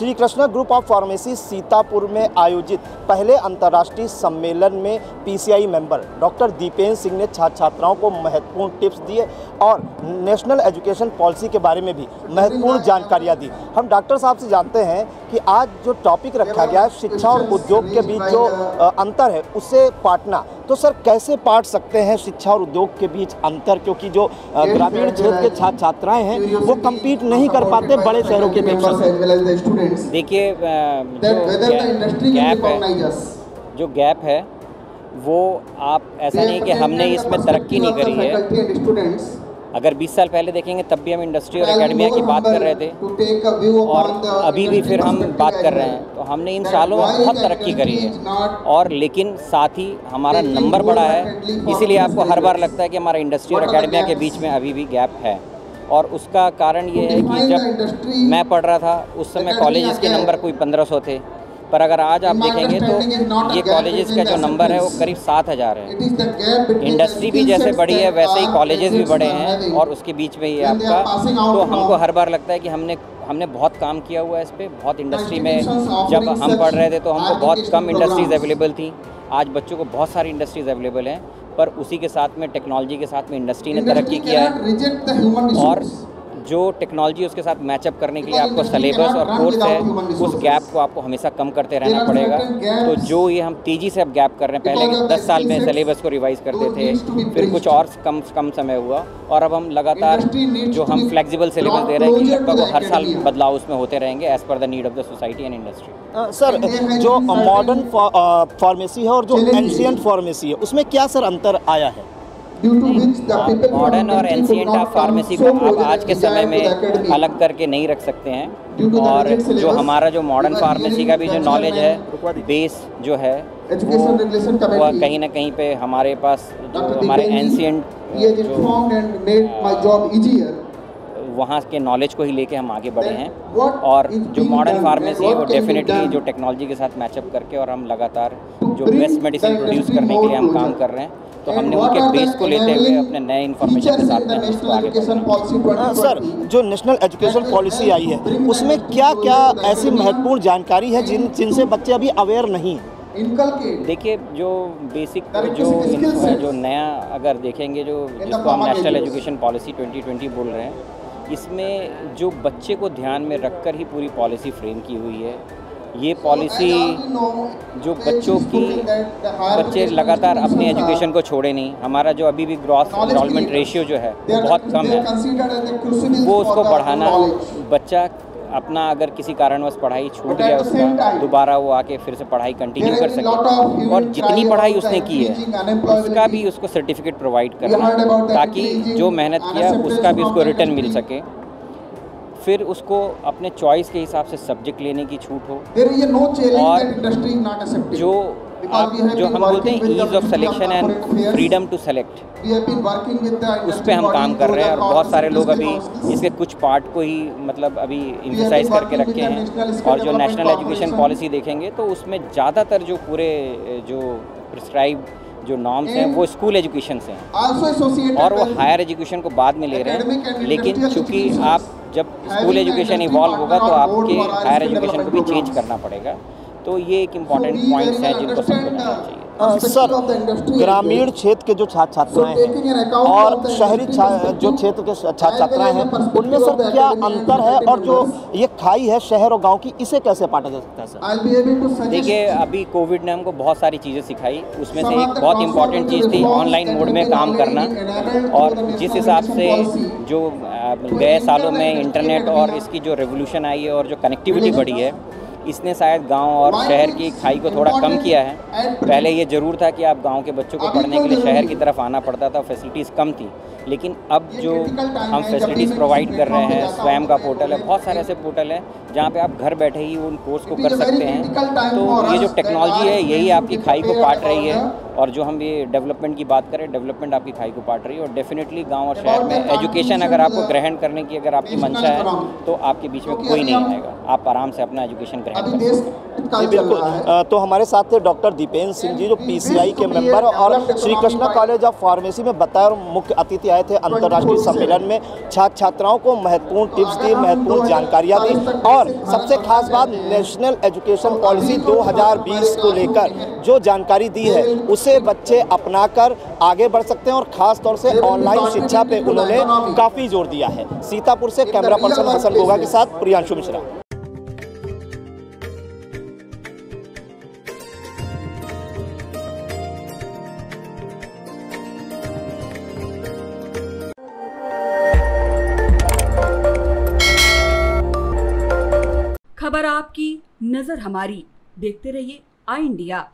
Shri Krishna group of pharmacy Sitapur में आयोजित पहले अंतर्राष्ट्रीय सम्मेलन में PCI member doctor Dipen Singh ने छात्र छात्राओं को महत्वपूर्ण टिप्स दिए और नेशनल एजुकेशन पॉलिसी के बारे में भी महत्वपूर्ण जानकारियां दी। हम डॉक्टर साहब से जानते हैं कि आज जो टॉपिक रखा गया है शिक्षा और उद्योग के बीच जो अंतर है उसे पाटना, तो सर कैसे पाट सकते हैं शिक्षा और उद्योग के बीच अंतर, क्योंकि जो ग्रामीण क्षेत्र के छात्र छात्राएं हैं वो कम्पीट नहीं कर पाते बड़े शहरों के अपेक्षा से। देखिए जो गैप है वो आप ऐसा नहीं कि हमने इसमें तरक्की नहीं करी है। अगर 20 साल पहले देखेंगे तब भी हम इंडस्ट्री और एकेडमिया की बात कर रहे थे और अभी भी फिर हम बात कर रहे हैं, तो हमने इन सालों में बहुत तरक्की करी है। और लेकिन साथ ही हमारा नंबर बढ़ा है, इसीलिए आपको हर बार लगता है कि हमारा इंडस्ट्री और एकेडमिया के बीच में अभी भी गैप है। और उसका कारण ये है कि जब मैं पढ़ रहा था उस समय कॉलेजेस के नंबर कोई 1500 थे, पर अगर आज आप देखेंगे तो ये कॉलेजेस का जो नंबर है वो करीब 7000 है। इंडस्ट्री भी जैसे बढ़ी है वैसे ही कॉलेजेस भी बढ़े हैं और उसके बीच में ये आपका, तो हमको हर बार लगता है कि हमने बहुत काम किया हुआ है इस पर। बहुत इंडस्ट्री में जब हम पढ़ रहे थे तो हमको बहुत कम इंडस्ट्रीज़ अवेलेबल थी, आज बच्चों को बहुत सारी इंडस्ट्रीज़ अवेलेबल हैं। पर उसी के साथ में टेक्नोलॉजी के साथ में इंडस्ट्री ने तरक्की किया है और जो टेक्नोलॉजी उसके साथ मैचअप करने के लिए आपको सिलेबस और कोर्स है, उस गैप को आपको हमेशा कम करते रहना पड़ेगा। तो जो ये हम तेज़ी से अब गैप कर रहे हैं, पहले 10 साल में सिलेबस को रिवाइज़ करते थे, फिर कुछ और कम समय हुआ और अब हम लगातार जो हम फ्लेक्सिबल सिलेबस दे रहे हैं कि लगभग वो हर साल बदलाव उसमें होते रहेंगे as per the need of the society and industry. Sir जो मॉडर्न फार्मेसी है और जो एंशिएंट फार्मेसी है उसमें क्या सर अंतर आया है? मॉडर्न और एंशिएंट आप फार्मेसी को आप आज के समय में अलग करके नहीं रख सकते हैं। और जो हमारा जो मॉडर्न फार्मेसी का भी जो नॉलेज है, बेस जो है वो कहीं ना कहीं पे हमारे पास जो हमारे एंशिएंट वहाँ के नॉलेज को ही लेके हम आगे बढ़े हैं। और जो मॉडर्न फार्मेसी है वो डेफिनेटली जो टेक्नोलॉजी के साथ मैचअप करके और हम लगातार जो बेस्ट मेडिसिन प्रोड्यूस करने के लिए हम काम कर रहे हैं, तो हमने उनके बेस को लेते हुए अपने नए इन्फॉर्मेशन के साथ में उसको आगे बढ़ाना। सर जो नेशनल एजुकेशन पॉलिसी आई है उसमें क्या क्या ऐसी महत्वपूर्ण जानकारी है जिनसे बच्चे अभी अवेयर नहीं हैं? देखिए जो बेसिक जो नया अगर देखेंगे जिसको हम नेशनल एजुकेशन पॉलिसी 2020 बोल रहे हैं, इसमें जो बच्चे को ध्यान में रखकर ही पूरी पॉलिसी फ्रेम की हुई है। ये पॉलिसी जो बच्चे लगातार अपने एजुकेशन को छोड़े नहीं, हमारा जो अभी भी ग्रॉस एनरोलमेंट रेशियो जो है वो बहुत कम है, वो उसको बढ़ाना। बच्चा अपना अगर किसी कारणवश पढ़ाई छूट गया उसका, दोबारा वो आके फिर से पढ़ाई कंटिन्यू कर सके और जितनी पढ़ाई उसने की है उसका भी उसको सर्टिफिकेट प्रोवाइड करना, ताकि जो मेहनत किया उसका भी उसको रिटर्न मिल सके। फिर उसको अपने चॉइस के हिसाब से सब्जेक्ट लेने की छूट हो और जो हम बोलते हैं ease of selection and freedom to select, उस पर हम काम कर रहे हैं। और बहुत सारे लोग अभी इसके कुछ पार्ट को ही मतलब अभी इम्फसाइज करके रखे हैं। और जो नेशनल एजुकेशन पॉलिसी देखेंगे तो उसमें ज़्यादातर जो पूरे जो प्रिस्क्राइब जो नॉर्म्स हैं वो स्कूल एजुकेशन से हैं और वो हायर एजुकेशन को बाद में ले रहे हैं। लेकिन चूँकि आप जब स्कूल एजुकेशन इवॉल्व होगा तो आपके हायर एजुकेशन को भी चेंज करना पड़ेगा। तो ये एक इम्पॉर्टेंट पॉइंट्स हैं जिनको सबको जानना चाहिए। सर ग्रामीण क्षेत्र के जो छात्र छात्राएं हैं और शहरी जो क्षेत्र के छात्र छात्राएं हैं उनमें सर क्या अंतर है, और जो ये खाई है शहर और गांव की, इसे कैसे पाटा जा सकता है सर? देखिए अभी कोविड ने हमको बहुत सारी चीज़ें सिखाई, उसमें से एक बहुत इंपॉर्टेंट चीज़ थी ऑनलाइन मोड में काम करना। और जिस हिसाब से जो गए सालों में इंटरनेट और इसकी जो रेवोल्यूशन आई है और जो कनेक्टिविटी बढ़ी है, इसने शायद गांव और शहर की खाई को थोड़ा कम किया है। पहले ये ज़रूर था कि आप गांव के बच्चों को पढ़ने के लिए शहर की तरफ आना पड़ता था, फैसिलिटीज़ कम थी। लेकिन अब जो हम फैसिलिटीज़ प्रोवाइड कर रहे हैं, स्वयं का पोर्टल है, बहुत सारे ऐसे पोर्टल हैं जहाँ पे आप घर बैठे ही उन कोर्स को कर सकते हैं। तो ये जो टेक्नोलॉजी है यही आपकी खाई को पाट रही है। और जो हम ये डेवलपमेंट की बात करें, डेवलपमेंट आपकी खाई को पाट रही है। और डेफिनेटली गांव और शहर में एजुकेशन अगर आपको ग्रहण करने की अगर आपकी मंशा है तो आपके बीच में कोई नहीं आएगा, आप आराम से अपना एजुकेशन ग्रहण कर सकते हैं। जी बिल्कुल। तो हमारे साथ थे डॉक्टर दीपेन सिंह जी जो पीसीआई के मेंबर और Shri Krishna college of pharmacy में बताया और मुख्य अतिथि आए थे अंतर्राष्ट्रीय सम्मेलन में, छात्र छात्राओं को महत्वपूर्ण टिप्स दी, महत्वपूर्ण जानकारियाँ दी और सबसे खास बात नेशनल एजुकेशन पॉलिसी 2020 को लेकर जो जानकारी दी है उसे बच्चे अपनाकर आगे बढ़ सकते हैं और ख़ास तौर से ऑनलाइन शिक्षा पे उन्होंने काफ़ी जोर दिया है। सीतापुर से कैमरा पर्सन हसन गोगा के साथ प्रियांशु मिश्रा। खबर आपकी, नजर हमारी। देखते रहिए आई इंडिया।